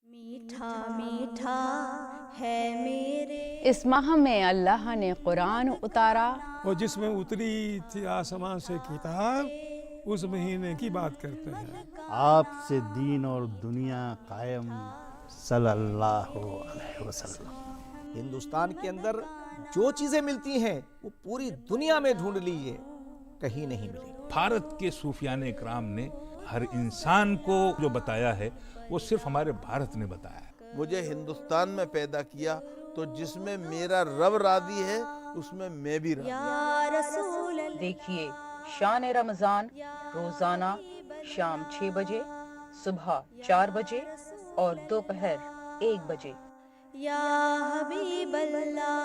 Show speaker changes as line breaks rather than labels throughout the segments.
मीठा मीठा है मेरे।
इस माह में अल्लाह ने कुरान उतारा
और जिसमें उतरी थी आसमान से किताब, उस महीने की बात करते हैं।
आपसे दीन और दुनिया कायम सल्लल्लाहु अलैहि वसल्लम।
हिंदुस्तान के अंदर जो चीजें मिलती हैं वो पूरी दुनिया में ढूंढ लीजिए, कहीं नहीं मिलेगी।
भारत के सूफियान इकराम ने हर इंसान को जो बताया है वो सिर्फ हमारे भारत ने बताया है।
मुझे हिंदुस्तान में पैदा किया तो जिसमें मेरा रब राजी है उसमें मैं भी राजी।
या रसूल अल्लाह।
देखिए शान रमजान रोजाना शाम 6 बजे, सुबह 4 बजे और दोपहर 1 बजे।
या हबीब अल्लाह।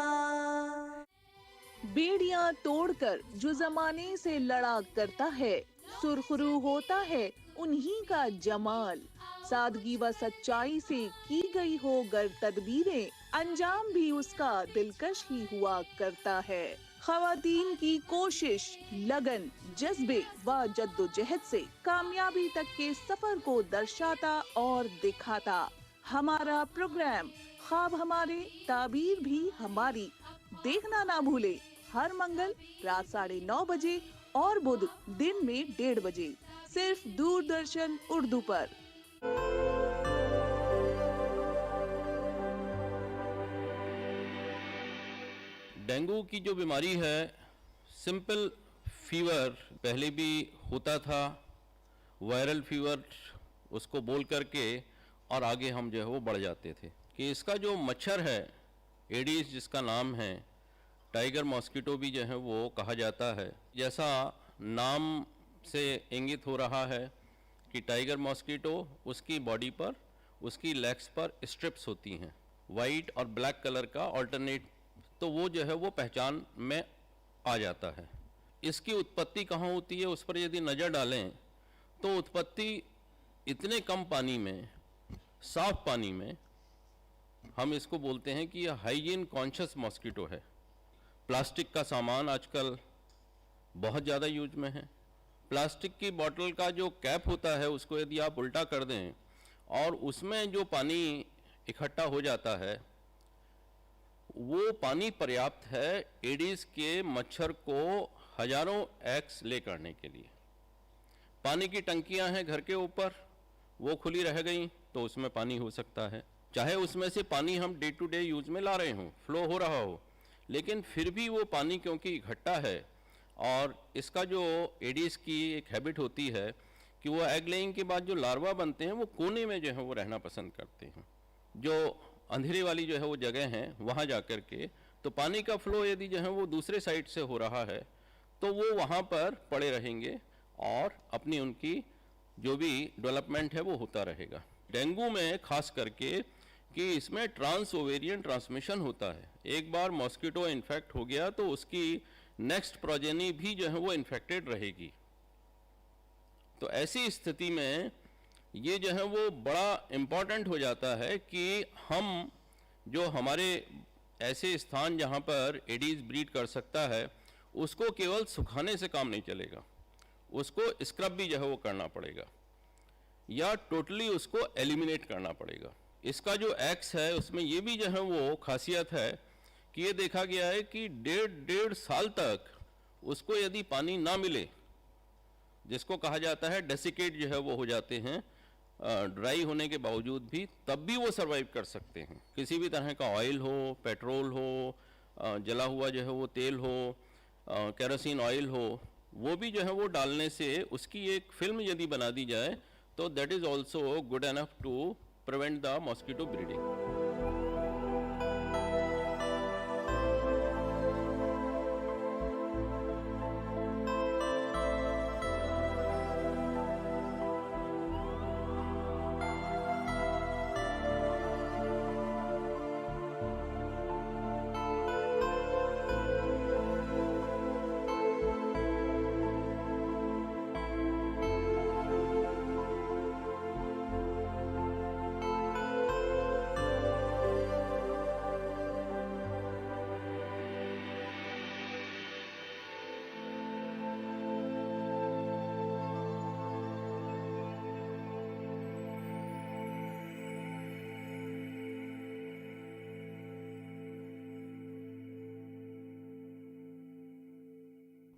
बेड़ियां तोड़कर जो जमाने से लड़ा करता है, सुरखरू होता है उन्हीं का जमाल। सादगी व सच्चाई से की गई हो गर तदबीरें, अंजाम भी उसका दिलकश ही हुआ करता है। खवातीन की कोशिश, लगन, जज्बे व जद्दोजहद से कामयाबी तक के सफर को दर्शाता और दिखाता हमारा प्रोग्राम ख्वाब हमारे ताबीर भी हमारी देखना ना भूले। हर मंगल रात 9:30 बजे और बुध दिन में 1:30 बजे, सिर्फ दूरदर्शन उर्दू पर।
डेंगू की जो बीमारी है, सिंपल फीवर पहले भी होता था, वायरल फीवर उसको बोल करके और आगे हम जो है वो बढ़ जाते थे कि इसका जो मच्छर है एडीज जिसका नाम है, टाइगर मॉस्किटो भी जो है वो कहा जाता है। जैसा नाम से इंगित हो रहा है कि टाइगर मॉस्किटो, उसकी बॉडी पर, उसकी लेग्स पर स्ट्रिप्स होती हैं वाइट और ब्लैक कलर का ऑल्टरनेट, तो वो जो है वो पहचान में आ जाता है। इसकी उत्पत्ति कहाँ होती है उस पर यदि नज़र डालें तो उत्पत्ति इतने कम पानी में, साफ पानी में, हम इसको बोलते हैं कि यह हाइजीन कॉन्शियस मॉस्किटो है। प्लास्टिक का सामान आजकल बहुत ज़्यादा यूज में है। प्लास्टिक की बोतल का जो कैप होता है उसको यदि आप उल्टा कर दें और उसमें जो पानी इकट्ठा हो जाता है वो पानी पर्याप्त है एडीज के मच्छर को हजारों एग्स ले करने के लिए। पानी की टंकियां हैं घर के ऊपर, वो खुली रह गई तो उसमें पानी हो सकता है, चाहे उसमें से पानी हम डे टू डे यूज में ला रहे हों, फ्लो हो रहा हो, लेकिन फिर भी वो पानी क्योंकि इकट्ठा है और इसका जो एडीज की एक हैबिट होती है कि वो एग लेइंग के बाद जो लार्वा बनते हैं वो कोने में जो है वो रहना पसंद करते हैं, जो अंधेरे वाली जो है वो जगह हैं वहाँ जा कर के, तो पानी का फ्लो यदि जो है वो दूसरे साइड से हो रहा है तो वो वहाँ पर पड़े रहेंगे और अपनी उनकी जो भी डेवलपमेंट है वो होता रहेगा। डेंगू में खास करके कि इसमें ट्रांस ओवेरियन ट्रांसमिशन होता है। एक बार मॉस्किटो इन्फेक्ट हो गया तो उसकी नेक्स्ट प्रोजेनी भी जो है वो इन्फेक्टेड रहेगी। तो ऐसी स्थिति में ये जो है वो बड़ा इम्पॉर्टेंट हो जाता है कि हम जो हमारे ऐसे स्थान जहाँ पर एडीज ब्रीड कर सकता है उसको केवल सुखाने से काम नहीं चलेगा, उसको स्क्रब भी जो है वो करना पड़ेगा या टोटली उसको एलिमिनेट करना पड़ेगा। इसका जो एक्स है उसमें ये भी जो है वो खासियत है कि ये देखा गया है कि 1.5 साल तक उसको यदि पानी ना मिले, जिसको कहा जाता है डेसिकेट जो है वो हो जाते हैं ड्राई होने के बावजूद भी, तब भी वो सरवाइव कर सकते हैं। किसी भी तरह का ऑयल हो, पेट्रोल हो, जला हुआ जो है वो तेल हो, केरोसिन ऑयल हो, वो भी जो है वो डालने से उसकी एक फिल्म यदि बना दी जाए तो that is also good enough to prevent the mosquito breeding.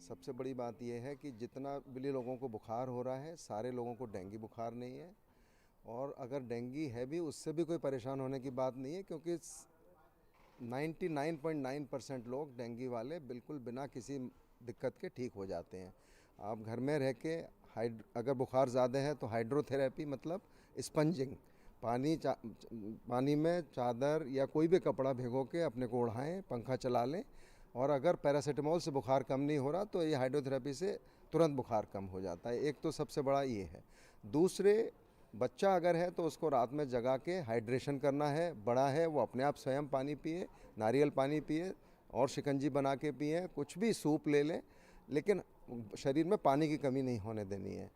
सबसे बड़ी बात यह है कि जितना भी लोगों को बुखार हो रहा है, सारे लोगों को डेंगू बुखार नहीं है, और अगर डेंगू है भी उससे भी कोई परेशान होने की बात नहीं है, क्योंकि 99.9% लोग डेंगू वाले बिल्कुल बिना किसी दिक्कत के ठीक हो जाते हैं। आप घर में रह के अगर बुखार ज़्यादा है तो हाइड्रोथेरेपी मतलब स्पंजिंग, पानी में चादर या कोई भी कपड़ा भिगो के अपने को ओढ़ाएं, पंखा चला लें, और अगर पैरासीटामोल से बुखार कम नहीं हो रहा तो ये हाइड्रोथेरेपी से तुरंत बुखार कम हो जाता है। एक तो सबसे बड़ा ये है। दूसरे, बच्चा अगर है तो उसको रात में जगा के हाइड्रेशन करना है। बड़ा है वो अपने आप स्वयं पानी पिए, नारियल पानी पिए और शिकंजी बना के पिए, कुछ भी सूप ले लें, लेकिन शरीर में पानी की कमी नहीं होने देनी है।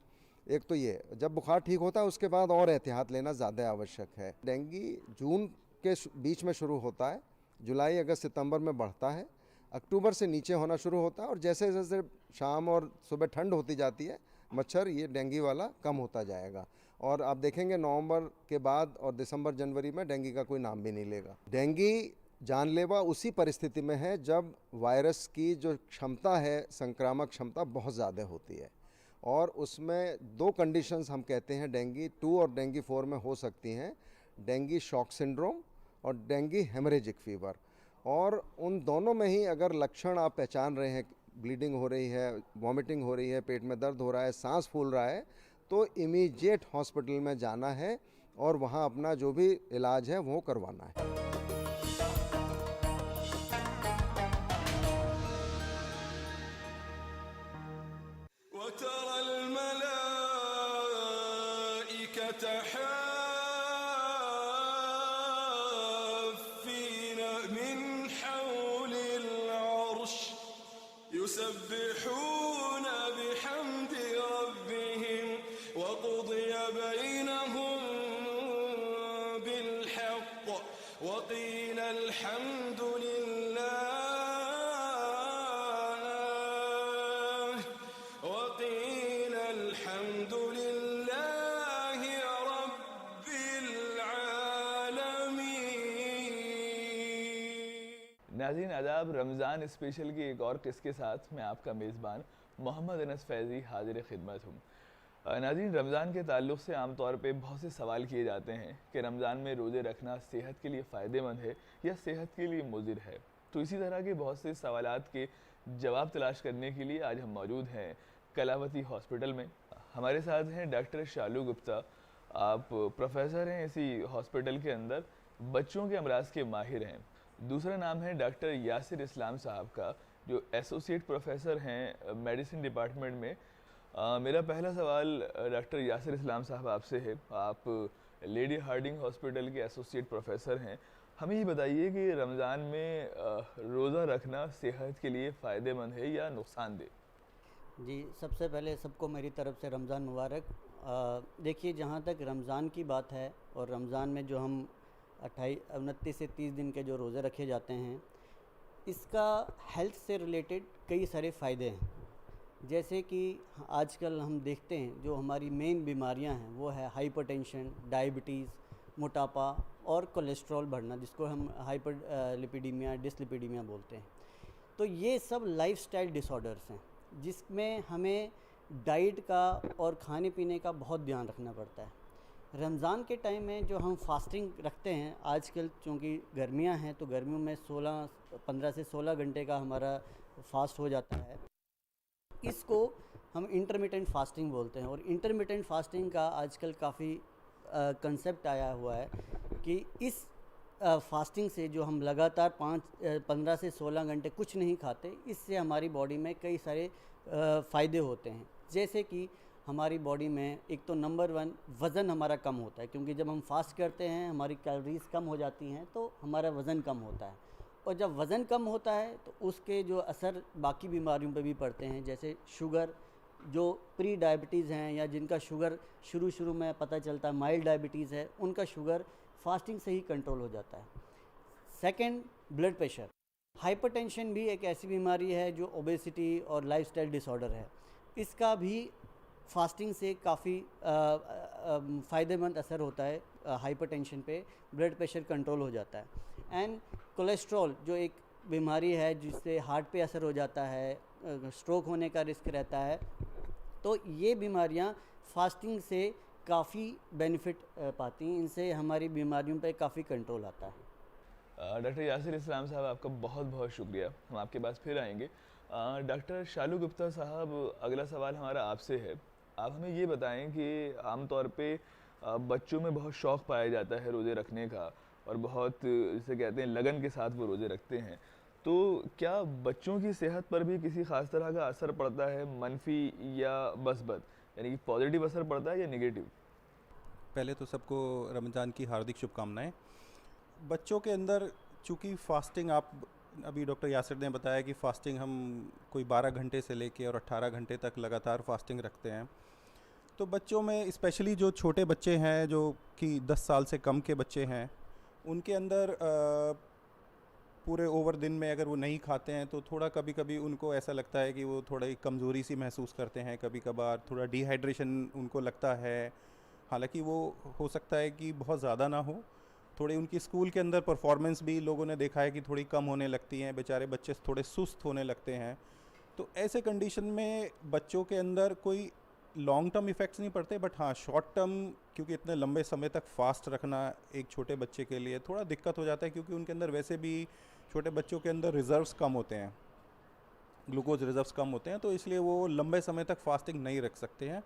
एक तो ये, जब बुखार ठीक होता है उसके बाद और एहतियात लेना ज़्यादा आवश्यक है। डेंगू जून के बीच में शुरू होता है, जुलाई अगस्त सितंबर में बढ़ता है, अक्टूबर से नीचे होना शुरू होता है, और जैसे जैसे शाम और सुबह ठंड होती जाती है मच्छर ये डेंगू वाला कम होता जाएगा, और आप देखेंगे नवंबर के बाद और दिसंबर जनवरी में डेंगू का कोई नाम भी नहीं लेगा। डेंगू जानलेवा उसी परिस्थिति में है जब वायरस की जो क्षमता है, संक्रामक क्षमता बहुत ज़्यादा होती है, और उसमें दो कंडीशंस हम कहते हैं डेंगू 2 और डेंगू 4 में हो सकती हैं, डेंगू शॉक सिंड्रोम और डेंगू हेमरेजिक फीवर। और उन दोनों में ही अगर लक्षण आप पहचान रहे हैं, ब्लीडिंग हो रही है, वॉमिटिंग हो रही है, पेट में दर्द हो रहा है, सांस फूल रहा है, तो इमीडिएट हॉस्पिटल में जाना है और वहाँ अपना जो भी इलाज है वो करवाना है।
युसब्बिहून बिहम्दि रब्बिहिम वक़ुदिय बैनहुम बिलहक़्क़ वक़ील अल्हम्दुलिल्लाहि रब्बिल आलमीन।
नाज़रीन आदाब, रमज़ान स्पेशल की एक और किस्त के साथ मैं आपका मेज़बान मोहम्मद अनस फैज़ी हाजिर खिदमत हूँ। नाज़रीन, रमज़ान के ताल्लुक़ से आमतौर पे बहुत से सवाल किए जाते हैं कि रमज़ान में रोज़े रखना सेहत के लिए फ़ायदेमंद है या सेहत के लिए मुज़िर है। तो इसी तरह के बहुत से सवालात के जवाब तलाश करने के लिए आज हम मौजूद हैं कलावती हॉस्पिटल में। हमारे साथ हैं डॉक्टर शालू गुप्ता। आप प्रोफेसर हैं इसी हॉस्पिटल के अंदर, बच्चों के अमराज के माहिर हैं। दूसरा नाम है डॉक्टर यासिर इस्लाम साहब का, जो एसोसिएट प्रोफेसर हैं मेडिसिन डिपार्टमेंट में। मेरा पहला सवाल डॉक्टर यासिर इस्लाम साहब आपसे है। आप लेडी हार्डिंग हॉस्पिटल के एसोसिएट प्रोफेसर हैं। हमें ये बताइए कि रमज़ान में रोज़ा रखना सेहत के लिए फ़ायदेमंद है या नुकसानदेह?
जी, सबसे पहले सबको मेरी तरफ़ से रमज़ान मुबारक। देखिए, जहाँ तक रमज़ान की बात है और रमज़ान में जो हम 29 से 30 दिन के जो रोज़े रखे जाते हैं, इसका हेल्थ से रिलेटेड कई सारे फ़ायदे हैं। जैसे कि आजकल हम देखते हैं जो हमारी मेन बीमारियां हैं वो है हाइपरटेंशन, डायबिटीज़, मोटापा और कोलेस्ट्रॉल बढ़ना, जिसको हम हाइपरलिपिडीमिया, डिसलिपिडीमिया बोलते हैं। तो ये सब लाइफस्टाइल डिसऑर्डर्स हैं जिसमें हमें डाइट का और खाने पीने का बहुत ध्यान रखना पड़ता है। रमज़ान के टाइम में जो हम फास्टिंग रखते हैं, आजकल चूँकि गर्मियां हैं तो गर्मियों में 15 से 16 घंटे का हमारा फास्ट हो जाता है। इसको हम इंटरमिटेंट फास्टिंग बोलते हैं, और इंटरमिटेंट फास्टिंग का आजकल काफ़ी कंसेप्ट आया हुआ है कि इस फास्टिंग से जो हम लगातार 15 से 16 घंटे कुछ नहीं खाते, इससे हमारी बॉडी में कई सारे फ़ायदे होते हैं। जैसे कि हमारी बॉडी में एक तो नंबर 1 वज़न हमारा कम होता है, क्योंकि जब हम फास्ट करते हैं हमारी कैलोरीज़ कम हो जाती हैं तो हमारा वज़न कम होता है, और जब वज़न कम होता है तो उसके जो असर बाकी बीमारियों पे भी पड़ते हैं, जैसे शुगर, जो प्री डायबिटीज़ हैं या जिनका शुगर शुरू में पता चलता है माइल्ड डायबिटीज़ है, उनका शुगर फास्टिंग से ही कंट्रोल हो जाता है। Second, blood pressure. हाइपरटेंशन भी एक ऐसी बीमारी है जो ओबेसिटी और लाइफस्टाइल डिसऑर्डर है, इसका भी फास्टिंग से काफ़ी फ़ायदेमंद असर होता है हाइपरटेंशन पे, ब्लड प्रेशर कंट्रोल हो जाता है। एंड कोलेस्ट्रॉल जो एक बीमारी है जिससे हार्ट पे असर हो जाता है स्ट्रोक होने का रिस्क रहता है। तो ये बीमारियां फास्टिंग से काफ़ी बेनिफिट पाती हैं, इनसे हमारी बीमारियों पे काफ़ी कंट्रोल आता है।
डॉक्टर यासिर इस्लाम साहब, आपका बहुत बहुत शुक्रिया। हम आपके पास फिर आएंगे। डॉक्टर शालू गुप्ता साहब, अगला सवाल हमारा आपसे है। आप हमें ये बताएं कि आमतौर पे बच्चों में बहुत शौक़ पाया जाता है रोज़े रखने का, और बहुत जिसे कहते हैं लगन के साथ वो रोज़े रखते हैं। तो क्या बच्चों की सेहत पर भी किसी ख़ास तरह का असर पड़ता है, मनफी या बसबत, यानी कि पॉजिटिव असर पड़ता है या नेगेटिव?
पहले तो सबको रमज़ान की हार्दिक शुभकामनाएं। बच्चों के अंदर चूँकि फास्टिंग, आप अभी डॉक्टर यासिर ने बताया कि फ़ास्टिंग हम कोई 12 घंटे से लेके और 18 घंटे तक लगातार फास्टिंग रखते हैं। तो बच्चों में स्पेशली जो छोटे बच्चे हैं, जो कि 10 साल से कम के बच्चे हैं, उनके अंदर पूरे ओवर दिन में अगर वो नहीं खाते हैं तो थोड़ा कभी कभी उनको ऐसा लगता है कि वो थोड़ी कमज़ोरी सी महसूस करते हैं, कभी कभार थोड़ा डिहाइड्रेशन उनको लगता है। हालांकि वो हो सकता है कि बहुत ज़्यादा ना हो। थोड़ी उनकी स्कूल के अंदर परफॉर्मेंस भी लोगों ने देखा है कि थोड़ी कम होने लगती हैं, बेचारे बच्चे थोड़े सुस्त होने लगते हैं। तो ऐसे कंडीशन में बच्चों के अंदर कोई लॉन्ग टर्म इफ़ेक्ट्स नहीं पड़ते, बट हाँ शॉर्ट टर्म, क्योंकि इतने लंबे समय तक फास्ट रखना एक छोटे बच्चे के लिए थोड़ा दिक्कत हो जाता है, क्योंकि उनके अंदर वैसे भी छोटे बच्चों के अंदर रिज़र्व्स कम होते हैं, ग्लूकोज रिज़र्व्स कम होते हैं, तो इसलिए वो लंबे समय तक फास्टिंग नहीं रख सकते हैं।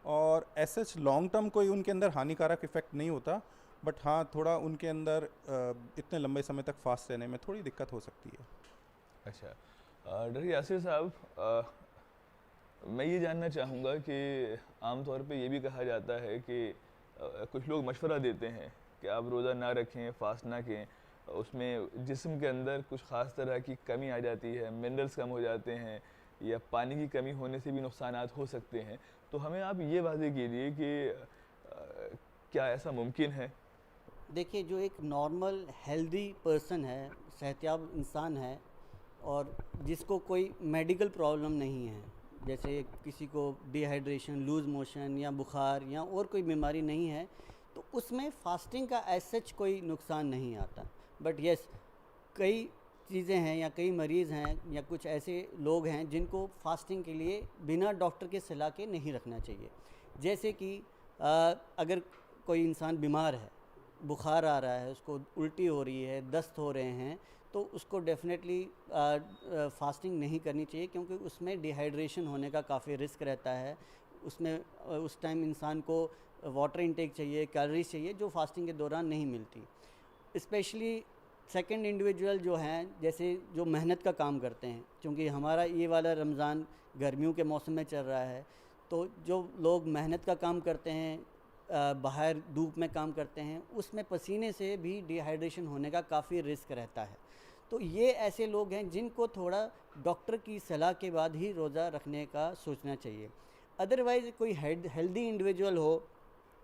और ऐसे लॉन्ग टर्म कोई उनके अंदर हानिकारक इफ़ेक्ट नहीं होता, बट हाँ थोड़ा उनके अंदर इतने लंबे समय तक फास्ट रहने में थोड़ी दिक्कत हो सकती है।
अच्छा डॉक्टर यासिर साहब, मैं ये जानना चाहूँगा कि आमतौर पे ये भी कहा जाता है कि कुछ लोग मशवरा देते हैं कि आप रोज़ा ना रखें, फास्ट ना करें, उसमें जिस्म के अंदर कुछ ख़ास तरह की कमी आ जाती है, मिनरल्स कम हो जाते हैं, या पानी की कमी होने से भी नुकसानात हो सकते हैं। तो हमें आप ये वाज़ेह कीजिए कि क्या ऐसा मुमकिन है?
देखिए, जो एक नॉर्मल हेल्दी पर्सन है, सेहतयाब इंसान है, और जिसको कोई मेडिकल प्रॉब्लम नहीं है, जैसे किसी को डिहाइड्रेशन, लूज़ मोशन या बुखार या और कोई बीमारी नहीं है, तो उसमें फास्टिंग का एज सच कोई नुकसान नहीं आता। बट यस, कई चीज़ें हैं या कई मरीज़ हैं या कुछ ऐसे लोग हैं जिनको फास्टिंग के लिए बिना डॉक्टर के सलाह के नहीं रखना चाहिए। जैसे कि अगर कोई इंसान बीमार है, बुखार आ रहा है, उसको उल्टी हो रही है, दस्त हो रहे हैं, तो उसको डेफिनेटली फास्टिंग नहीं करनी चाहिए, क्योंकि उसमें डिहाइड्रेशन होने का काफ़ी रिस्क रहता है। उसमें उस टाइम इंसान को वाटर इंटेक चाहिए, कैलोरीज चाहिए, जो फास्टिंग के दौरान नहीं मिलती। स्पेशली सेकंड इंडिविजुअल जो हैं, जैसे जो मेहनत का काम करते हैं, क्योंकि हमारा ये वाला रमज़ान गर्मियों के मौसम में चल रहा है, तो जो लोग मेहनत का काम करते हैं, बाहर धूप में काम करते हैं, उसमें पसीने से भी डिहाइड्रेशन होने का काफ़ी रिस्क रहता है। तो ये ऐसे लोग हैं जिनको थोड़ा डॉक्टर की सलाह के बाद ही रोज़ा रखने का सोचना चाहिए। अदरवाइज़ कोई हेल्दी इंडिविजुअल हो,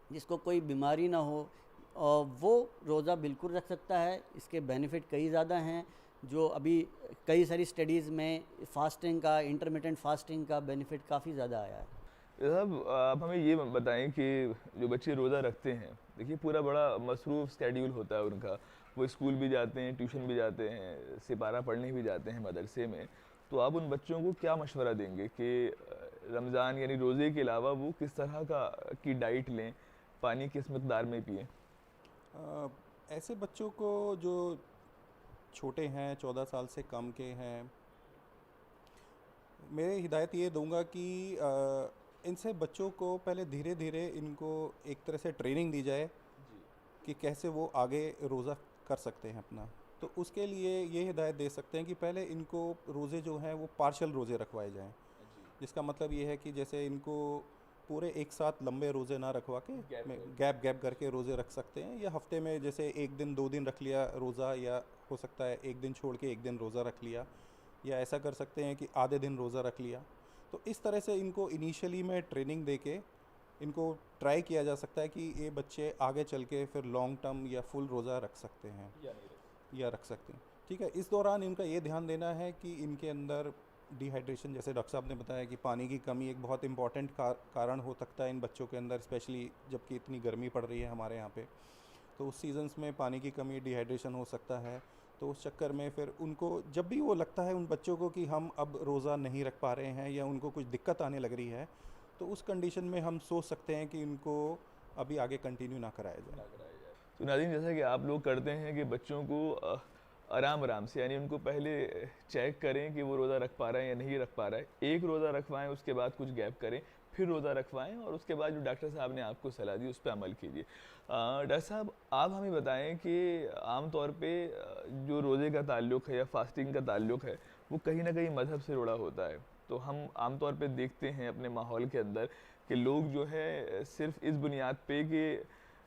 जिसको कोई बीमारी ना हो, वो रोज़ा बिल्कुल रख सकता है। इसके बेनिफिट कई ज़्यादा हैं, जो अभी कई सारी स्टडीज़ में फास्टिंग का, इंटरमिटेंट फास्टिंग का बेनिफिट काफ़ी ज़्यादा आया है।
साहब, आप हमें ये बताएं कि जो बच्चे रोज़ा रखते हैं, देखिए पूरा बड़ा मसरूफ़ स्केड्यूल होता है उनका, वो स्कूल भी जाते हैं, ट्यूशन भी जाते हैं, सिपारा पढ़ने भी जाते हैं मदरसे में, तो आप उन बच्चों को क्या मशवरा देंगे कि रमज़ान यानी रोज़े के अलावा वो किस तरह की डाइट लें, पानी किस मकदार में पिएँ?
ऐसे बच्चों को जो छोटे हैं, 14 साल से कम के हैं, मेरे हिदायत ये दूंगा कि इनसे बच्चों को पहले धीरे धीरे इनको एक तरह से ट्रेनिंग दी जाए कि कैसे वो आगे रोज़ा कर सकते हैं अपना। तो उसके लिए ये हिदायत दे सकते हैं कि पहले इनको रोज़े जो हैं वो पार्शल रोज़े रखवाए जाएं, जिसका मतलब ये है कि जैसे इनको पूरे एक साथ लंबे रोज़े ना रखवा के गैप करके रोज़े रख सकते हैं, या हफ्ते में जैसे एक दिन 2 दिन रख लिया रोज़ा, या हो सकता है एक दिन छोड़ के एक दिन रोज़ा रख लिया, या ऐसा कर सकते हैं कि आधे दिन रोज़ा रख लिया। तो इस तरह से इनको इनिशियली में ट्रेनिंग दे के इनको ट्राई किया जा सकता है कि ये बच्चे आगे चल के फिर लॉन्ग टर्म या फुल रोज़ा रख सकते हैं या रख सकते हैं। ठीक है, इस दौरान इनका ये ध्यान देना है कि इनके अंदर डिहाइड्रेशन, जैसे डॉक्टर साहब ने बताया कि पानी की कमी एक बहुत इंपॉर्टेंट कारण हो सकता है इन बच्चों के अंदर, स्पेशली जबकि इतनी गर्मी पड़ रही है हमारे यहाँ पे, तो उस सीज़न्स में पानी की कमी, डिहाइड्रेशन हो सकता है। तो उस चक्कर में फिर उनको जब भी वो लगता है उन बच्चों को कि हम अब रोज़ा नहीं रख पा रहे हैं या उनको कुछ दिक्कत आने लग रही है, तो उस कंडीशन में हम सोच सकते हैं कि इनको अभी आगे कंटिन्यू ना कराया जाए।
तो नाज़रीन, जैसा कि आप लोग करते हैं कि बच्चों को आराम आराम से, यानी उनको पहले चेक करें कि वो रोज़ा रख पा रहा है या नहीं रख पा रहा है, एक रोज़ा रखवाएं, उसके बाद कुछ गैप करें, फिर रोज़ा रखवाएं और उसके बाद जो डॉक्टर साहब ने आपको सलाह दी उस पर अमल कीजिए। डॉक्टर साहब, आप हमें बताएं कि आम तौर पे जो रोज़े का ताल्लुक़ है या फास्टिंग का ताल्लुक़ है वो कहीं ना कहीं मज़हब से जुड़ा होता है। तो हम आम तौर पे देखते हैं अपने माहौल के अंदर कि लोग जो है सिर्फ इस बुनियाद पे कि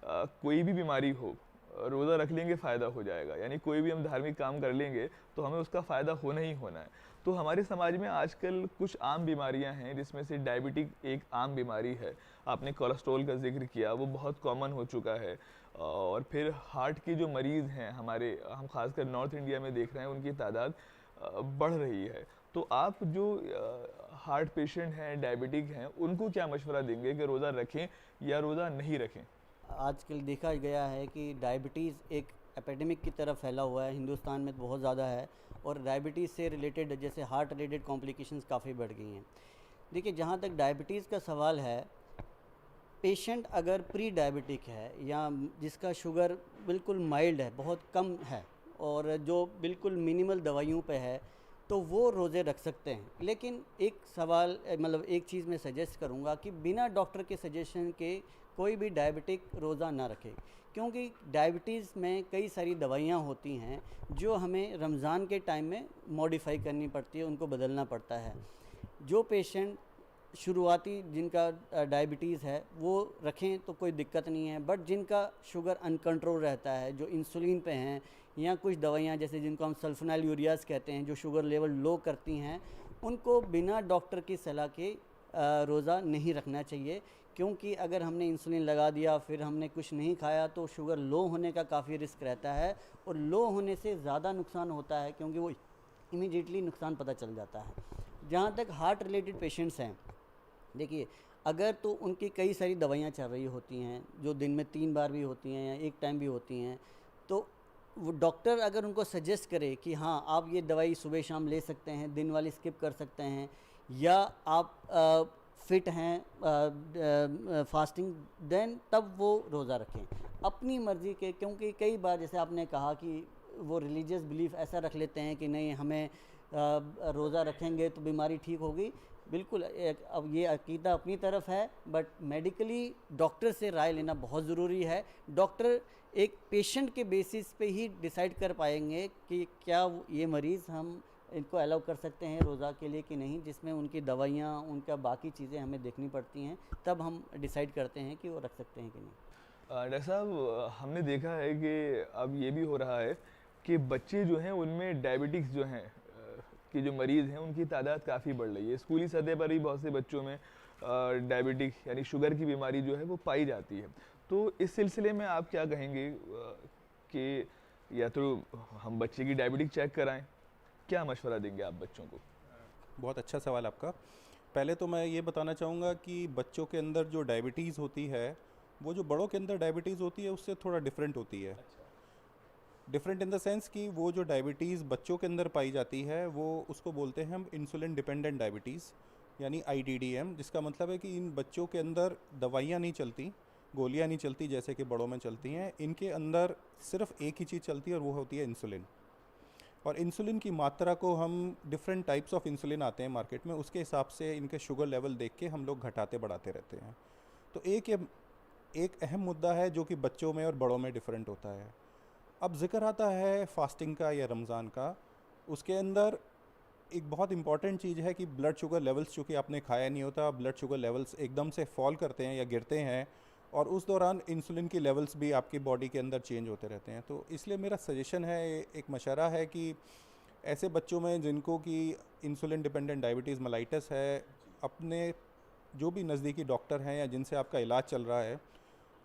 कोई भी बीमारी हो, रोज़ा रख लेंगे फ़ायदा हो जाएगा, यानी कोई भी हम धार्मिक काम कर लेंगे तो हमें उसका फ़ायदा होना ही होना है। तो हमारे समाज में आजकल कुछ आम बीमारियां हैं जिसमें से डायबिटिक एक आम बीमारी है। आपने कोलेस्ट्रॉल का जिक्र किया, वो बहुत कॉमन हो चुका है। और फिर हार्ट के जो मरीज़ हैं हम खासकर नॉर्थ इंडिया में देख रहे हैं, उनकी तादाद बढ़ रही है। तो आप जो हार्ट पेशेंट हैं, डायबिटिक हैं, उनको क्या मशवरा देंगे कि रोज़ा रखें या रोज़ा नहीं रखें?
आजकल देखा गया है कि डायबिटीज़ एक एपिडेमिक की तरफ फैला हुआ है, हिंदुस्तान में तो बहुत ज़्यादा है, और डायबिटीज़ से रिलेटेड जैसे हार्ट रिलेटेड कॉम्प्लिकेशंस काफ़ी बढ़ गई हैं। देखिए, जहाँ तक डायबिटीज़ का सवाल है, पेशेंट अगर प्री डायबिटिक है या जिसका शुगर बिल्कुल माइल्ड है, बहुत कम है, और जो बिल्कुल मिनिमल दवाइयों पे है, तो वो रोज़े रख सकते हैं। लेकिन एक सवाल, मतलब एक चीज़ मैं सजेस्ट करूँगा कि बिना डॉक्टर के सजेशन के कोई भी डायबिटिक रोज़ा ना रखे, क्योंकि डायबिटीज़ में कई सारी दवाइयाँ होती हैं जो हमें रमज़ान के टाइम में मॉडिफाई करनी पड़ती है, उनको बदलना पड़ता है। जो पेशेंट शुरुआती जिनका डायबिटीज़ है वो रखें तो कोई दिक्कत नहीं है, बट जिनका शुगर अनकंट्रोल रहता है, जो इंसुलिन पे हैं, या कुछ दवाइयाँ जैसे जिनको हम सल्फोनाइल यूरियाज़ कहते हैं जो शुगर लेवल लो करती हैं, उनको बिना डॉक्टर की सलाह के रोज़ा नहीं रखना चाहिए। क्योंकि अगर हमने इंसुलिन लगा दिया फिर हमने कुछ नहीं खाया तो शुगर लो होने का काफ़ी रिस्क रहता है, और लो होने से ज़्यादा नुकसान होता है क्योंकि वो इमीडिएटली नुकसान पता चल जाता है। जहाँ तक हार्ट रिलेटेड पेशेंट्स हैं, देखिए, अगर तो उनकी कई सारी दवाइयाँ चल रही होती हैं जो दिन में 3 बार भी होती हैं या एक टाइम भी होती हैं, तो वो डॉक्टर अगर उनको सजेस्ट करे कि हाँ आप ये दवाई सुबह शाम ले सकते हैं, दिन वाली स्किप कर सकते हैं, या आप फिट हैं फास्टिंग, देन तब वो रोज़ा रखें अपनी मर्ज़ी के। क्योंकि कई बार जैसे आपने कहा कि वो रिलीजियस बिलीफ ऐसा रख लेते हैं कि नहीं हमें रोज़ा रखेंगे तो बीमारी ठीक होगी। बिल्कुल, अब ये अकीदा अपनी तरफ है, बट मेडिकली डॉक्टर से राय लेना बहुत ज़रूरी है। डॉक्टर एक पेशेंट के बेसिस पे ही डिसाइड कर पाएंगे कि क्या ये मरीज़ हम इनको अलाउ कर सकते हैं रोज़ा के लिए कि नहीं, जिसमें उनकी दवाइयाँ, उनका बाकी चीज़ें हमें देखनी पड़ती हैं, तब हम डिसाइड करते हैं कि वो रख सकते हैं कि नहीं।
डॉक्टर साहब, हमने देखा है कि अब ये भी हो रहा है कि बच्चे जो हैं उनमें डायबिटिक्स जो हैं कि जो मरीज़ हैं उनकी तादाद काफ़ी बढ़ रही है। स्कूली सतह पर ही बहुत से बच्चों में डायबिटिक यानी शुगर की बीमारी जो है वो पाई जाती है। तो इस सिलसिले में आप क्या कहेंगे कि या तो हम बच्चे की डायबिटिक चेक कराएं, क्या मशवरा देंगे आप बच्चों को?
बहुत अच्छा सवाल आपका। पहले तो मैं ये बताना चाहूँगा कि बच्चों के अंदर जो डायबिटीज़ होती है वो जो बड़ों के अंदर डायबिटीज़ होती है उससे थोड़ा डिफरेंट होती है। डिफरेंट इन द सेंस कि वो जो डायबिटीज़ बच्चों के अंदर पाई जाती है वो उसको बोलते हैं हम इंसुलिन डिपेंडेंट डायबिटीज़ यानी IDDM, जिसका मतलब है कि इन बच्चों के अंदर दवाइयाँ नहीं चलती, गोलियाँ नहीं चलती जैसे कि बड़ों में चलती हैं। इनके अंदर सिर्फ एक ही चीज़ चलती है और वो होती है इंसुलिन। और इंसुलिन की मात्रा को हम डिफरेंट टाइप्स ऑफ इंसुलिन आते हैं मार्केट में, उसके हिसाब से इनके शुगर लेवल देख के हम लोग घटाते बढ़ाते रहते हैं। तो एक अहम मुद्दा है जो कि बच्चों में और बड़ों में डिफरेंट होता है। अब जिक्र आता है फास्टिंग का या रमज़ान का, उसके अंदर एक बहुत इंपॉर्टेंट चीज़ है कि ब्लड शुगर लेवल्स, चूँकि आपने खाया नहीं होता, ब्लड शुगर लेवल्स एकदम से फॉल करते हैं या गिरते हैं, और उस दौरान इंसुलिन की लेवल्स भी आपकी बॉडी के अंदर चेंज होते रहते हैं। तो इसलिए मेरा सजेशन है, एक मशवरा है कि ऐसे बच्चों में जिनको कि इंसुलिन डिपेंडेंट डायबिटीज़ मेलाइटस है, अपने जो भी नज़दीकी डॉक्टर हैं या जिनसे आपका इलाज चल रहा है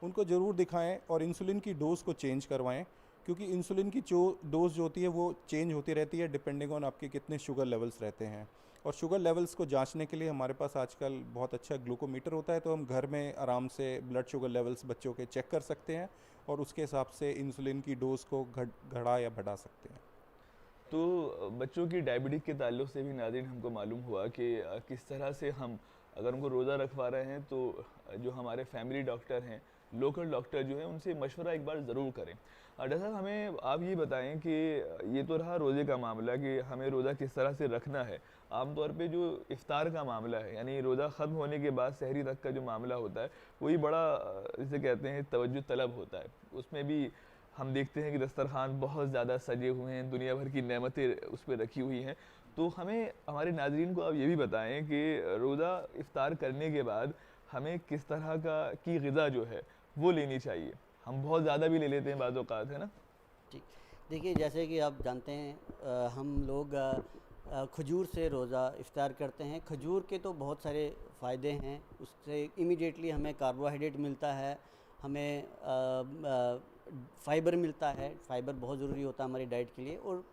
उनको ज़रूर दिखाएं और इंसुलिन की डोज़ को चेंज करवाएं, क्योंकि इंसुलिन की जो डोज़ जो होती है वो चेंज होती रहती है डिपेंडिंग ऑन आपके कितने शुगर लेवल्स रहते हैं। और शुगर लेवल्स को जांचने के लिए हमारे पास आजकल बहुत अच्छा ग्लूकोमीटर होता है, तो हम घर में आराम से ब्लड शुगर लेवल्स बच्चों के चेक कर सकते हैं और उसके हिसाब से इंसुलिन की डोज़ को घटा या बढ़ा सकते हैं।
तो बच्चों की डायबिटीज़ के ताल्लुक से भी नाज़रीन हमको मालूम हुआ कि किस तरह से हम अगर उनको रोज़ा रखवा रहे हैं तो जो हमारे फैमिली डॉक्टर हैं, लोकल डॉक्टर जो हैं, उनसे मशवरा एक बार ज़रूर करें। डॉक्टर साहब, हमें आप ये बताएं कि ये तो रहा रोज़े का मामला कि हमें रोज़ा किस तरह से रखना है। आमतौर पे जो इफ़्तार का मामला है, यानी रोज़ा ख़त्म होने के बाद सहरी तक का जो मामला होता है, वही बड़ा जिसे कहते हैं तवज्जो तलब होता है। उसमें भी हम देखते हैं कि दस्तरखान बहुत ज़्यादा सजे हुए हैं, दुनिया भर की नेमतें उस पर रखी हुई हैं। तो हमें, हमारे नाज़रीन को आप ये भी बताएं कि रोज़ा इफ़्तार करने के बाद हमें किस तरह की ग़िज़ा जो है वो लेनी चाहिए। हम बहुत ज़्यादा भी ले लेते हैं बाज़ औक़ात, है ना?
ठीक, देखिए जैसे कि आप जानते हैं हम लोग खजूर से रोज़ा इफ़्तार करते हैं। खजूर के तो बहुत सारे फ़ायदे हैं, उससे इमीडिएटली हमें कार्बोहाइड्रेट मिलता है, हमें फ़ाइबर मिलता है। फ़ाइबर बहुत ज़रूरी होता है हमारी डाइट के लिए, और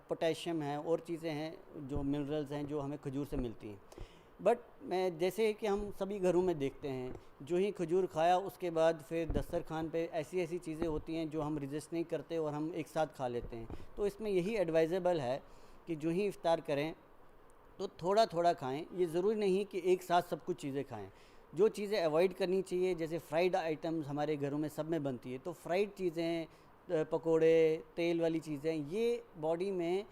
पोटेशियम है और चीज़ें हैं जो मिनरल्स हैं जो हमें खजूर से मिलती हैं। बट मैं जैसे कि हम सभी घरों में देखते हैं, जो ही खजूर खाया उसके बाद फिर दस्तरखान पे ऐसी ऐसी चीज़ें होती हैं जो हम रिजिस्ट नहीं करते और हम एक साथ खा लेते हैं। तो इसमें यही एडवाइजेबल है कि जो ही इफ़्तार करें तो थोड़ा थोड़ा खाएं। ये ज़रूरी नहीं कि एक साथ सब कुछ चीज़ें खाएं। जो चीज़ें अवॉइड करनी चाहिए, जैसे फ्राइड आइटम्स हमारे घरों में सब में बनती है, तो फ्राइड चीज़ें, पकोड़े, तेल वाली चीज़ें, ये बॉडी में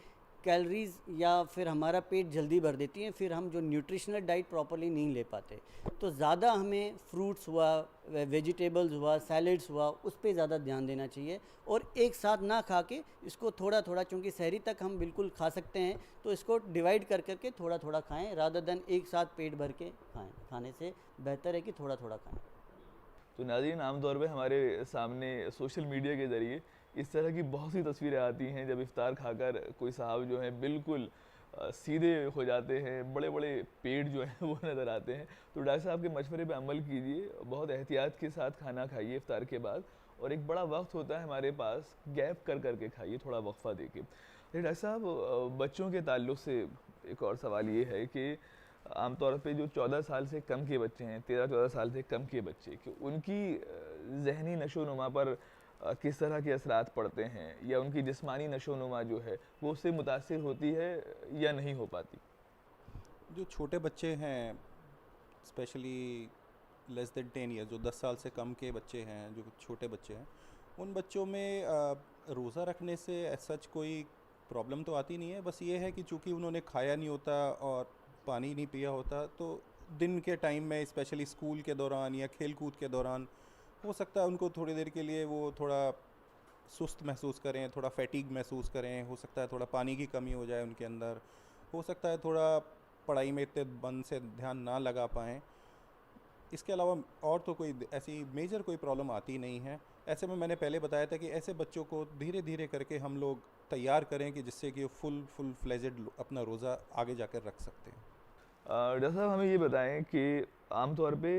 कैलोरीज़ या फिर हमारा पेट जल्दी भर देती हैं, फिर हम जो न्यूट्रिशनल डाइट प्रॉपर्ली नहीं ले पाते। तो ज़्यादा हमें फ्रूट्स हुआ, वेजिटेबल्स हुआ, सैलड्स हुआ, उस पे ज़्यादा ध्यान देना चाहिए, और एक साथ ना खा के इसको थोड़ा थोड़ा, चूँकि सहरी तक हम बिल्कुल खा सकते हैं, तो इसको डिवाइड कर करके थोड़ा थोड़ा खाएं, रादर देन एक साथ पेट भर के खाएं। खाने से बेहतर है कि थोड़ा थोड़ा खाएं।
तो नाज़रीन, आमतौर पे हमारे सामने सोशल मीडिया के ज़रिए इस तरह की बहुत सी तस्वीरें आती हैं जब इफ़्तार खाकर कोई साहब जो हैं बिल्कुल सीधे हो जाते हैं, बड़े बड़े पेट जो हैं वो नज़र आते हैं। तो डॉक्टर साहब के मशवरे पे अमल कीजिए, बहुत एहतियात के साथ खाना खाइए इफ़्तार के बाद, और एक बड़ा वक्त होता है हमारे पास, गैप कर करके खाइए, थोड़ा वक्फा देके। डॉक्टर साहब, बच्चों के ताल्लुक़ से एक और सवाल ये है कि आमतौर पे जो 14 साल से कम के बच्चे हैं, 13-14 साल से कम के बच्चे, कि उनकी ज़हनी नशोनुमा पर किस तरह के असरात पड़ते हैं, या उनकी जिस्मानी नशोनुमा जो है वो उससे मुतासिर होती है या नहीं हो पाती?
जो छोटे बच्चे हैं, स्पेशली लेस देन 10 ईयर्स, जो 10 साल से कम के बच्चे हैं, जो छोटे बच्चे हैं, उन बच्चों में रोज़ा रखने से सच कोई प्रॉब्लम तो आती नहीं है। बस ये है कि चूँकि उन्होंने खाया नहीं होता और पानी नहीं पिया होता, तो दिन के टाइम में, स्पेशली स्कूल के दौरान या खेल कूद के दौरान, हो सकता है उनको थोड़ी देर के लिए वो थोड़ा सुस्त महसूस करें, थोड़ा फैटीग महसूस करें, हो सकता है थोड़ा पानी की कमी हो जाए उनके अंदर, हो सकता है थोड़ा पढ़ाई में इतने मन से ध्यान ना लगा पाएँ। इसके अलावा और तो कोई ऐसी मेजर कोई प्रॉब्लम आती नहीं है। ऐसे में मैंने पहले बताया था कि ऐसे बच्चों को धीरे धीरे करके हम लोग तैयार करें कि जिससे कि फुल फ्लेजेड अपना रोज़ा आगे जाकर रख सकते हैं।
डॉक्टर साहब, हमें ये बताएं कि आमतौर पे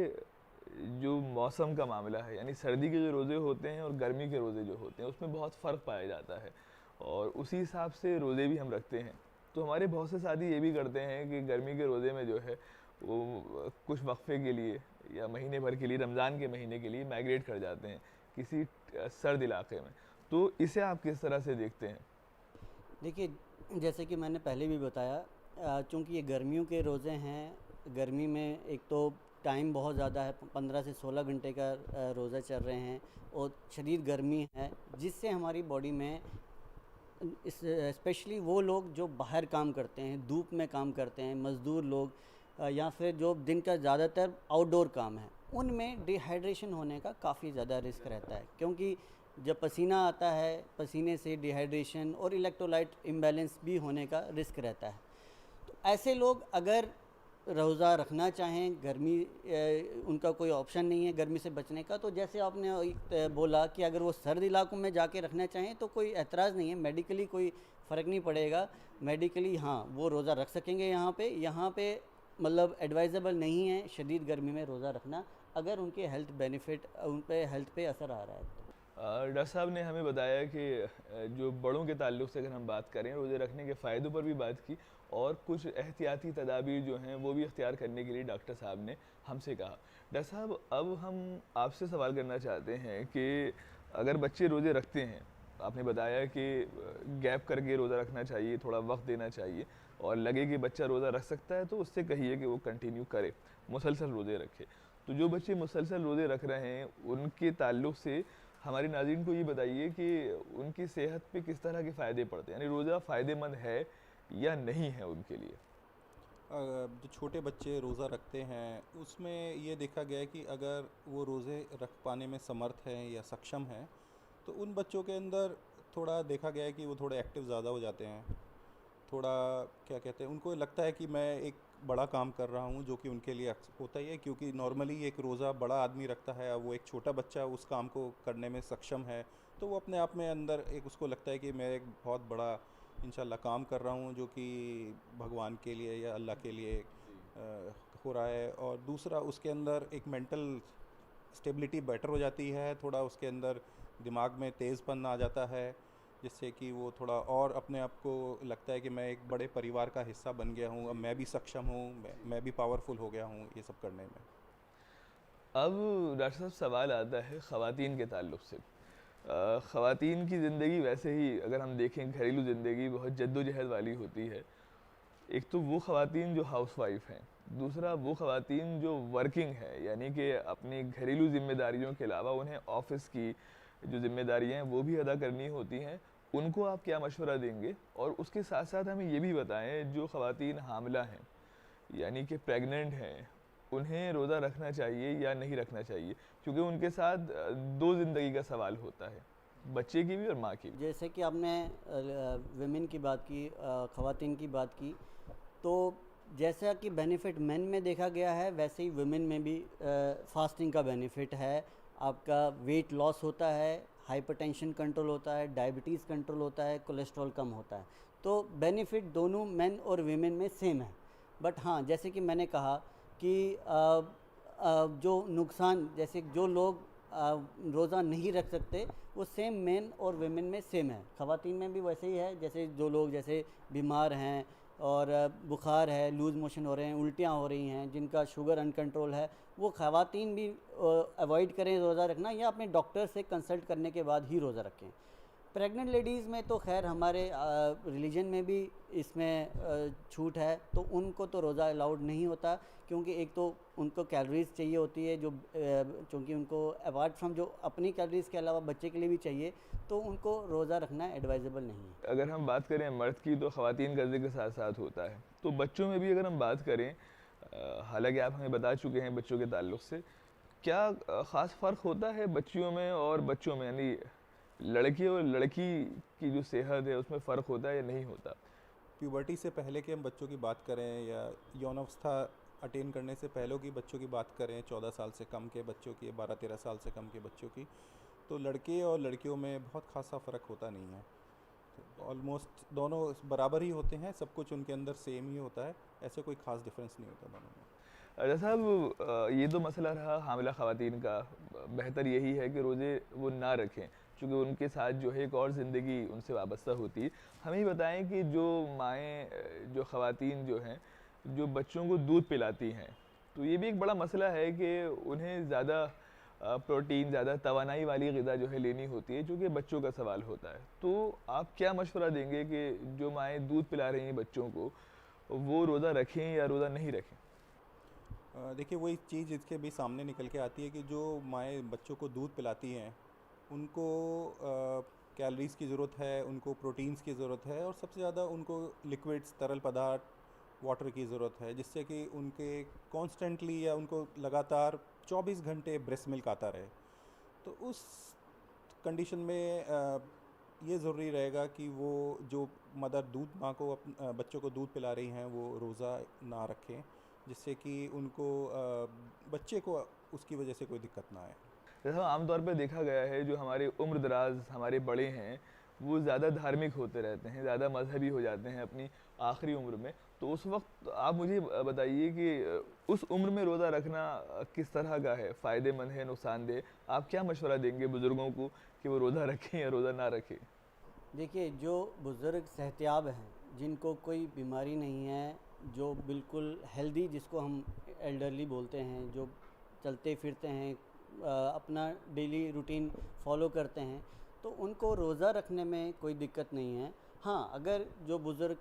जो मौसम का मामला है, यानी सर्दी के जो रोज़े होते हैं और गर्मी के रोज़े जो होते हैं, उसमें बहुत फ़र्क पाया जाता है, और उसी हिसाब से रोज़े भी हम रखते हैं। तो हमारे बहुत से साथी ये भी करते हैं कि गर्मी के रोज़े में जो है वो कुछ वक्फे के लिए या महीने भर के लिए, रमज़ान के महीने के लिए माइग्रेट कर जाते हैं किसी सर्द इलाके में। तो इसे आप किस तरह से देखते हैं?
देखिए, जैसे कि मैंने पहले भी बताया, चूँकि ये गर्मियों के रोज़े हैं, गर्मी में एक तो टाइम बहुत ज़्यादा है, 15 से 16 घंटे का रोज़ा चल रहे हैं, और शदीद गर्मी है, जिससे हमारी बॉडी में स्पेशली वो लोग जो बाहर काम करते हैं, धूप में काम करते हैं, मज़दूर लोग, या फिर जो दिन का ज़्यादातर आउटडोर काम है, उनमें डिहाइड्रेशन होने का काफ़ी ज़्यादा रिस्क रहता है। क्योंकि जब पसीना आता है, पसीने से डिहाइड्रेशन और इलेक्ट्रोलाइट इम्बैलेंस भी होने का रिस्क रहता है। तो ऐसे लोग अगर रोज़ा रखना चाहें, गर्मी उनका कोई ऑप्शन नहीं है गर्मी से बचने का, तो जैसे आपने बोला कि अगर वो सर्द इलाकों में जाके रखना चाहें तो कोई एतराज़ नहीं है, मेडिकली कोई फ़र्क नहीं पड़ेगा। मेडिकली हाँ, वो रोज़ा रख सकेंगे। यहाँ पे मतलब एडवाइजेबल नहीं है शदीद गर्मी में रोज़ा रखना, अगर उनके हेल्थ बेनिफिट, उन पे हेल्थ पे असर आ रहा है।
डॉक्टर साहब ने हमें बताया कि जो बड़ों के ताल्लुक़ से अगर हम बात करें, रोज़े रखने के फ़ायदों पर भी बात की, और कुछ एहतियाती तदाबीर जो हैं वो भी इख्तियार करने के लिए डॉक्टर साहब ने हमसे कहा। डॉक्टर साहब, अब हम आपसे सवाल करना चाहते हैं कि अगर बच्चे रोज़े रखते हैं आपने बताया कि गैप करके रोज़ा रखना चाहिए, थोड़ा वक्त देना चाहिए, और लगे कि बच्चा रोज़ा रख सकता है तो उससे कहिए कि वो कंटिन्यू करे, मुसलसल रोज़े रखे। तो जो बच्चे मुसलसल रोज़े रख रहे हैं उनके ताल्लुक़ से हमारे नाज़रीन को ये बताइए कि उनकी सेहत पे किस तरह के फ़ायदे पड़ते हैं, यानी रोज़ा फ़ायदेमंद है या नहीं है उनके लिए।
जो छोटे बच्चे रोज़ा रखते हैं उसमें ये देखा गया है कि अगर वो रोज़े रख पाने में समर्थ हैं या सक्षम हैं तो उन बच्चों के अंदर थोड़ा देखा गया है कि वो थोड़े एक्टिव ज़्यादा हो जाते हैं, थोड़ा क्या कहते हैं, उनको लगता है कि मैं एक बड़ा काम कर रहा हूँ, जो कि उनके लिए होता ही है, क्योंकि नॉर्मली एक रोज़ा बड़ा आदमी रखता है, अब वो एक छोटा बच्चा उस काम को करने में सक्षम है, तो वो अपने आप में अंदर एक उसको लगता है कि मैं एक बहुत बड़ा इंशाल्लाह काम कर रहा हूँ, जो कि भगवान के लिए या अल्लाह के लिए हो रहा है। और दूसरा उसके अंदर एक मेंटल स्टेबिलिटी बेटर हो जाती है, थोड़ा उसके अंदर दिमाग में तेज़पन आ जाता है, जिससे कि वो थोड़ा और अपने आप को लगता है कि मैं एक बड़े परिवार का हिस्सा बन गया हूँ, अब मैं भी सक्षम हूँ, मैं भी पावरफुल हो गया हूँ ये सब करने में।
अब डॉक्टर साहब सवाल आता है ख़वातीन के ताल्लुक़ से। ख़वातीन की ज़िंदगी वैसे ही अगर हम देखें घरेलू ज़िंदगी बहुत जद्दोजहद वाली होती है। एक तो वो ख़वातीन जो हाउसवाइफ हैं, दूसरा वो ख़वातीन जो वर्किंग है, यानी कि अपनी घरेलू ज़िम्मेदारियों के अलावा उन्हें ऑफ़िस की जो ज़िम्मेदारियाँ हैं वो भी अदा करनी होती हैं। उनको आप क्या मशवरा देंगे? और उसके साथ साथ हमें ये भी बताएं जो ख़वातीन हामिला हैं यानी कि प्रेग्नेंट हैं, उन्हें रोज़ा रखना चाहिए या नहीं रखना चाहिए, क्योंकि उनके साथ दो ज़िंदगी का सवाल होता है, बच्चे की भी और माँ की भी।
जैसे कि आपने विमेन की बात की, ख़वातीन की बात की, तो जैसा कि बेनिफिट मेन में देखा गया है वैसे ही वुमेन में भी फास्टिंग का बेनिफिट है। आपका वेट लॉस होता है, हाइपरटेंशन कंट्रोल होता है, डायबिटीज़ कंट्रोल होता है, कोलेस्ट्रॉल कम होता है। तो बेनिफिट दोनों मेन और वीमेन में सेम है। बट हाँ, जैसे कि मैंने कहा कि जो नुकसान, जैसे जो लोग रोज़ा नहीं रख सकते वो सेम मेन और वीमेन में सेम है। ख़वातीन में भी वैसे ही है, जैसे जो लोग जैसे बीमार हैं और बुखार है, लूज़ मोशन हो रहे हैं, उल्टियाँ हो रही हैं, जिनका शुगर अनकंट्रोल है, वो ख़वातीन भी अवॉइड करें रोज़ा रखना या अपने डॉक्टर से कंसल्ट करने के बाद ही रोज़ा रखें। प्रेग्नेंट लेडीज़ में तो खैर हमारे रिलीजन में भी इसमें छूट है, तो उनको तो रोज़ा अलाउड नहीं होता, क्योंकि एक तो उनको कैलोरीज़ चाहिए होती है, जो चूँकि उनको अपार्ट फ्रॉम जो अपनी कैलोरीज़ के अलावा बच्चे के लिए भी चाहिए, तो उनको रोज़ा रखना एडवाइजेबल नहीं है। अगर हम बात करें मर्द की तो ख़वातीन का ज़िक्र साथ साथ होता है, तो बच्चों में भी अगर हम बात करें, हालांकि आप हमें बता चुके हैं बच्चों के ताल्लुक़ से, क्या ख़ास फ़र्क होता है बच्चियों में और बच्चों में, यानी लड़की और लड़की की जो सेहत है उसमें फ़र्क होता है या नहीं होता?
प्यूबर्टी से पहले के हम बच्चों की बात करें या यौनावस्था अटेन करने से पहले की बच्चों की बात करें, 14 साल से कम के बच्चों की, 12-13 साल से कम के बच्चों की, तो लड़के और लड़कियों में बहुत खासा फ़र्क होता नहीं है। ऑलमोस्ट दोनों बराबर ही होते हैं, सब कुछ उनके अंदर सेम ही होता है, ऐसे कोई ख़ास डिफरेंस नहीं होता दोनों में।
अच्छा साहब, ये तो मसला रहा हामिला ख़वातीन का, बेहतर यही है कि रोज़े वो ना रखें, क्योंकि उनके साथ जो है एक और ज़िंदगी उनसे वाबस्ता होती है। हमें बताएं कि जो माएँ, जो ख़वातीन जो हैं, जो बच्चों को दूध पिलाती हैं, तो ये भी एक बड़ा मसला है कि उन्हें ज़्यादा प्रोटीन, ज़्यादा तवानाई वाली ग़िज़ा जो है लेनी होती है, चूँकि बच्चों का सवाल होता है। तो आप क्या मशवरा देंगे कि जो माएँ दूध पिला रही हैं बच्चों को, वो रोज़ा रखें या रोज़ा नहीं रखें?
देखिए, वही चीज़ इसके भी सामने निकल के आती है कि जो माएँ बच्चों को दूध पिलाती हैं उनको कैलोरीज़ की ज़रूरत है, उनको प्रोटीन्स की ज़रूरत है, और सबसे ज़्यादा उनको लिक्विड्स, तरल पदार्थ, वाटर की ज़रूरत है, जिससे कि उनके कॉन्स्टेंटली या उनको लगातार 24 घंटे ब्रेस्ट मिल्क आता रहे। तो उस कंडीशन में ये ज़रूरी रहेगा कि वो जो मदर माँ को बच्चों को दूध पिला रही हैं वो रोज़ा ना रखें, जिससे कि उनको बच्चे को उसकी वजह से कोई दिक्कत ना आए।
जैसा आमतौर पर देखा गया है, जो हमारे उम्र दराज हमारे बड़े हैं वो ज़्यादा धार्मिक होते रहते हैं, ज़्यादा मजहबी हो जाते हैं अपनी आखिरी उम्र में, तो उस वक्त आप मुझे बताइए कि उस उम्र में रोज़ा रखना किस तरह का है, फ़ायदेमंद है, नुकसानदेह? आप क्या मशवरा देंगे बुज़ुर्गों को कि वो रोज़ा रखें या रोज़ा ना रखें?
देखिए, जो बुज़ुर्ग सेहतियाब हैं, जिनको कोई बीमारी नहीं है, जो बिल्कुल हेल्दी, जिसको हम एल्डरली बोलते हैं, जो चलते फिरते हैं, अपना डेली रूटीन फॉलो करते हैं, तो उनको रोज़ा रखने में कोई दिक्कत नहीं है। हाँ, अगर जो बुज़ुर्ग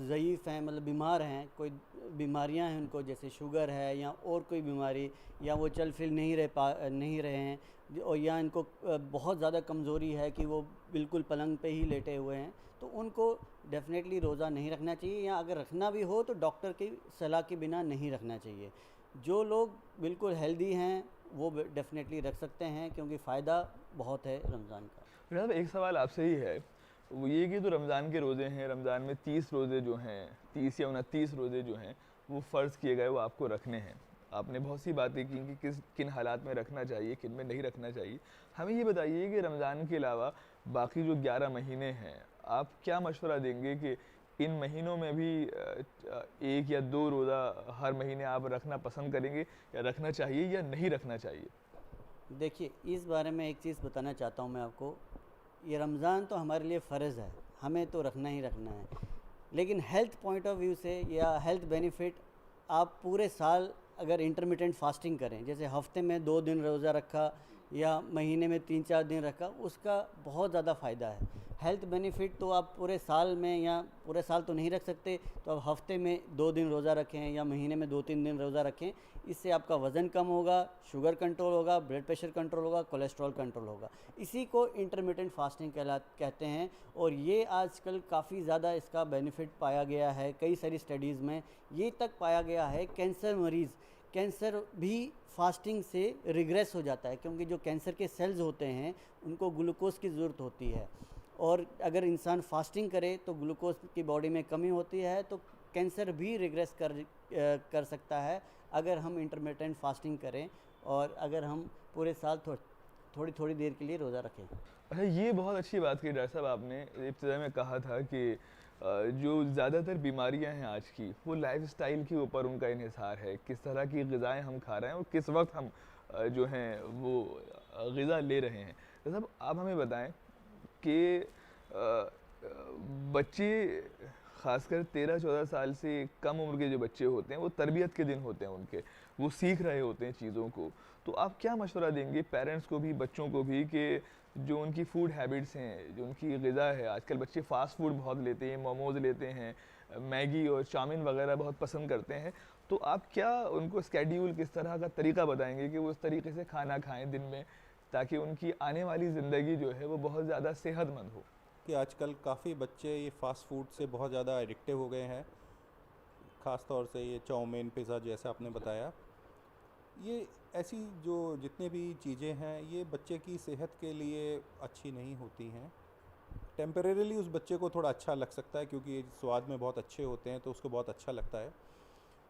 ज़ईफ़ हैं, मतलब बीमार हैं, कोई बीमारियां हैं उनको, जैसे शुगर है या और कोई बीमारी, या वो चल फिर नहीं रहे हैं, और या इनको बहुत ज़्यादा कमज़ोरी है कि वो बिल्कुल पलंग पे ही लेटे हुए हैं, तो उनको डेफ़िनेटली रोज़ा नहीं रखना चाहिए, या अगर रखना भी हो तो डॉक्टर की सलाह के बिना नहीं रखना चाहिए। जो लोग बिल्कुल हेल्दी हैं वो डेफ़िनेटली रख सकते हैं, क्योंकि फ़ायदा बहुत है रमज़ान का।
जनाब, एक सवाल आपसे ही है, वो ये कि जो रमज़ान के रोज़े हैं, रमज़ान में 30 रोज़े जो हैं, 30 या 29 रोज़े जो हैं, वो फ़र्ज़ किए गए, वो आपको रखने हैं। आपने बहुत सी बातें की कि किन हालात में रखना चाहिए, किन में नहीं रखना चाहिए। हमें ये बताइए कि रमज़ान के अलावा बाकी जो 11 महीने हैं, आप क्या मशवरा देंगे कि इन महीनों में भी 1 या 2 रोज़ा हर महीने आप रखना पसंद करेंगे, या रखना चाहिए या नहीं रखना चाहिए?
देखिए, इस बारे में एक चीज़ बताना चाहता हूँ मैं आपको। ये रमज़ान तो हमारे लिए फ़र्ज़ है, हमें तो रखना ही रखना है, लेकिन हेल्थ पॉइंट ऑफ व्यू से या हेल्थ बेनिफिट, आप पूरे साल अगर इंटरमिटेंट फास्टिंग करें, जैसे हफ्ते में 2 दिन रोज़ा रखा या महीने में 3-4 दिन रखा, उसका बहुत ज़्यादा फ़ायदा है। हेल्थ बेनिफिट तो आप पूरे साल में, या पूरे साल तो नहीं रख सकते, तो आप हफ्ते में 2 दिन रोज़ा रखें या महीने में 2-3 दिन रोज़ा रखें। इससे आपका वज़न कम होगा, शुगर कंट्रोल होगा, ब्लड प्रेशर कंट्रोल होगा, कोलेस्ट्रॉल कंट्रोल होगा। इसी को इंटरमिटेंट फास्टिंग कहते हैं, और ये आजकल काफ़ी ज़्यादा इसका बेनिफिट पाया गया है। कई सारी स्टडीज़ में ये तक पाया गया है, कैंसर भी फास्टिंग से रिग्रेस हो जाता है, क्योंकि जो कैंसर के सेल्स होते हैं उनको ग्लूकोज की ज़रूरत होती है, और अगर इंसान फास्टिंग करे तो ग्लूकोज की बॉडी में कमी होती है, तो कैंसर भी रिग्रेस कर सकता है अगर हम इंटरमिटेंट फास्टिंग करें, और अगर हम पूरे साल थोड़ी देर के लिए रोज़ा रखें।
अच्छा, ये बहुत अच्छी बात की डॉक्टर साहब, आपने इब्तिदा में कहा था कि जो ज़्यादातर बीमारियां हैं आज की, वो लाइफस्टाइल के ऊपर उनका इन्हिसार है, किस तरह की ग़िज़ाएँ हम खा रहे हैं और किस वक्त हम जो हैं वो ग़िज़ा ले रहे हैं। डॉक्टर साहब, आप हमें बताएं कि बच्चे, ख़ासकर 13-14 साल से कम उम्र के जो बच्चे होते हैं, वो तरबियत के दिन होते हैं उनके, वो सीख रहे होते हैं चीज़ों को, तो आप क्या मशवरा देंगे पेरेंट्स को भी, बच्चों को भी, कि जो उनकी फ़ूड हैबिट्स हैं, जो उनकी ग़िज़ा है, आजकल बच्चे फ़ास्ट फूड बहुत लेते हैं, मोमोज़ लेते हैं, मैगी और चाउमीन वगैरह बहुत पसंद करते हैं, तो आप क्या उनको स्केड्यूल, किस तरह का तरीका बताएंगे कि वो उस तरीके से खाना खाएँ दिन में, ताकि उनकी आने वाली ज़िंदगी जो है वो बहुत ज़्यादा सेहतमंद हो?
कि आजकल काफ़ी बच्चे ये फ़ास्ट फूड से बहुत ज़्यादा एडिक्टिव हो गए हैं, ख़ास तौर से ये चाउमीन, पिज़्ज़ा जैसा आपने बताया। ये ऐसी जो जितने भी चीज़ें हैं, ये बच्चे की सेहत के लिए अच्छी नहीं होती हैं। टेम्परेरीली उस बच्चे को थोड़ा अच्छा लग सकता है, क्योंकि स्वाद में बहुत अच्छे होते हैं, तो उसको बहुत अच्छा लगता है,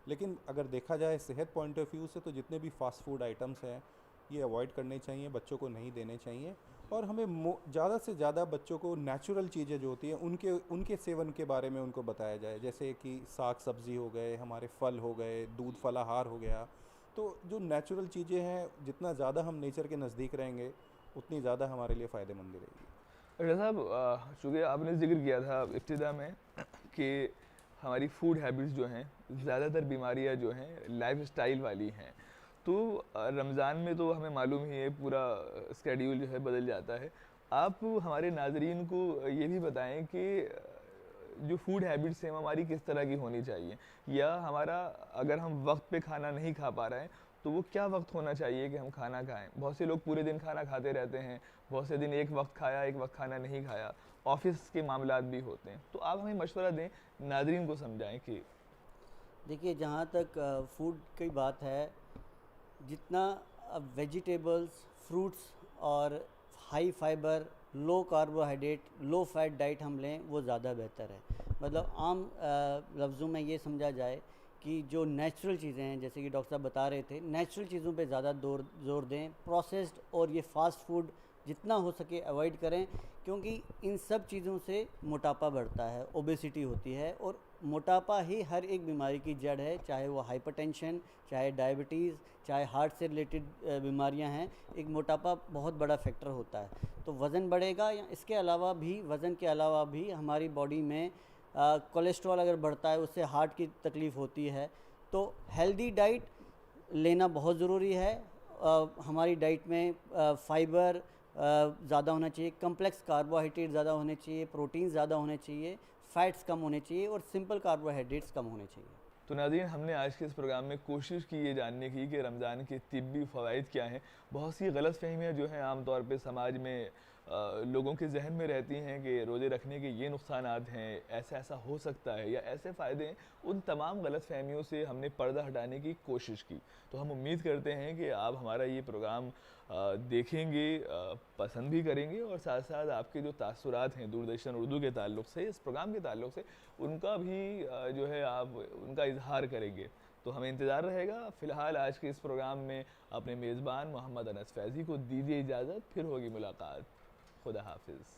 लेकिन अगर देखा जाए सेहत पॉइंट ऑफ व्यू से, तो जितने भी फ़ास्ट फूड आइटम्स हैं ये अवॉइड करने चाहिए, बच्चों को नहीं देने चाहिए, और हमें ज़्यादा से ज़्यादा बच्चों को नेचुरल चीज़ें जो होती हैं उनके सेवन के बारे में उनको बताया जाए, जैसे कि साग सब्ज़ी हो गए, हमारे फल हो गए, दूध फलाहार हो गया। तो जो नेचुरल चीज़ें हैं, जितना ज़्यादा हम नेचर के नज़दीक रहेंगे, उतनी ज़्यादा हमारे लिए फ़ायदेमंद रहेगी।
डॉक्टर साहब, चूँकि आपने जिक्र किया था इब्तिदा में कि हमारी फूड हैबिट्स जो हैं, ज़्यादातर बीमारियां जो हैं लाइफस्टाइल वाली हैं, तो रमज़ान में तो हमें मालूम ही है पूरा स्केड्यूल जो है बदल जाता है। आप हमारे नाज़रीन को ये भी बताएं कि जो फूड हैबिट्स हैं हमारी किस तरह की होनी चाहिए, या हमारा अगर हम वक्त पे खाना नहीं खा पा रहे हैं तो वो क्या वक्त होना चाहिए कि हम खाना खाएं। बहुत से लोग पूरे दिन खाना खाते रहते हैं, बहुत से दिन एक वक्त खाया, एक वक्त खाना नहीं खाया, ऑफिस के मामलात भी होते हैं, तो आप हमें मशवरा दें, नाज़रीन को समझाएं कि
देखिए, जहाँ तक फूड की बात है, जितना वेजिटेबल्स, फ्रूट्स और हाई फाइबर, लो कार्बोहाइड्रेट, लो फैट डाइट हम लें, वो ज़्यादा बेहतर है। मतलब आम लफ्ज़ों में ये समझा जाए कि जो नेचुरल चीज़ें हैं, जैसे कि डॉक्टर साहब बता रहे थे, नेचुरल चीज़ों पे ज़्यादा जोर दें। प्रोसेस्ड और ये फास्ट फूड जितना हो सके अवॉइड करें, क्योंकि इन सब चीज़ों से मोटापा बढ़ता है, ओबेसिटी होती है, और मोटापा ही हर एक बीमारी की जड़ है, चाहे वो हाइपरटेंशन, चाहे डायबिटीज़, चाहे हार्ट से रिलेटेड बीमारियां हैं। एक मोटापा बहुत बड़ा फैक्टर होता है। तो वज़न बढ़ेगा, या इसके अलावा भी, वज़न के अलावा भी हमारी बॉडी में कोलेस्ट्रॉल अगर बढ़ता है, उससे हार्ट की तकलीफ़ होती है। तो हेल्दी डाइट लेना बहुत ज़रूरी है। हमारी डाइट में फाइबर, ज़्यादा होना चाहिए, कम्प्लेक्स कार्बोहाइड्रेट ज़्यादा होने चाहिए, प्रोटीन ज़्यादा होने चाहिए, फैट्स कम होने चाहिए और सिंपल कार्बोहाइड्रेट्स कम होने चाहिए।
तो नाज़रीन, हमने आज के इस प्रोग्राम में कोशिश की ये जानने की कि रमज़ान के तिब्बी फ़वाइद क्या हैं। बहुत सी गलतफ़हमियाँ जो हैं आम तौर पे समाज में लोगों के जहन में रहती हैं कि रोज़े रखने के ये नुकसानात हैं, ऐसा ऐसा हो सकता है या ऐसे फ़ायदे हैं। उन तमाम गलतफ़हमियों से हमने पर्दा हटाने की कोशिश की। तो हम उम्मीद करते हैं कि आप हमारा ये प्रोग्राम देखेंगे, पसंद भी करेंगे और साथ साथ आपके जो तासुरात हैं दूरदर्शन उर्दू के ताल्लुक़ से, इस प्रोग्राम के ताल्लुक़ से, उनका भी जो है आप उनका इजहार करेंगे। तो हमें इंतज़ार रहेगा। फ़िलहाल आज के इस प्रोग्राम में अपने मेज़बान मोहम्मद अनस फैज़ी को दीजिए इजाज़त, फिर होगी मुलाकात। खुदा हाफिज़।